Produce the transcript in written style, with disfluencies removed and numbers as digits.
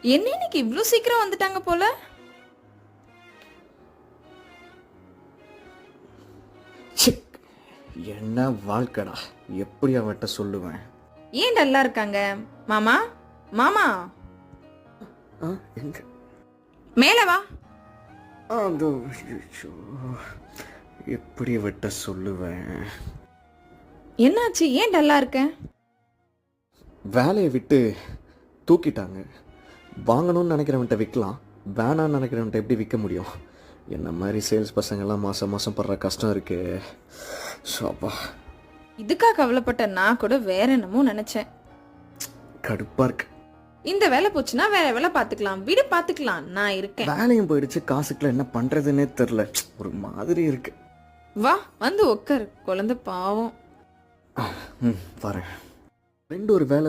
என்ன இன்னைக்கு இவ்ளோ சீக்கிரம் வந்துட்டாங்க போல? சிக், என்ன வாழ்க்கடா, எப்படி அவட்ட சொல்லுவேன்? ஏன் டல்லா இருக்காங்க? மாமா மாமா எங்க மேல வா. அதோ, ஐயோ, எப்படி அவட்ட சொல்லுவேன்? என்னாச்சு? ஏன் டல்லா இருக்க? வேலையை விட்டு தூக்கிட்டாங்க. வாங்கணும்னு நினைக்கிறவன்ட்ட விற்கலாம், வேணான்னு நினைக்கிறவன்ட்ட எப்படி விற்க முடியும்? என்ன மாதிரி சேல்ஸ் பசங்கள்லாம் மாதம் மாதம் படுற கஷ்டம் இருக்கு. ஷாப்பா, இதுக்கா கவலைப்பட்ட? நான் கூட வேற என்னமோ நினைச்சேன். கடுப்பாக இருக்கு. இந்த வேலை போச்சுன்னா வேற வேலை பார்த்துக்கலாம், வீடு பார்த்துக்கலாம், நான் இருக்கேன். வேலையும் போயிடுச்சு, காசுக்குள்ள என்ன பண்ணுறதுன்னே தெரில, ஒரு மாதிரி இருக்கு. வா வந்து உட்காரு, குழந்தை பாவம். வரேன். ரெண்டு ஒரு வேலை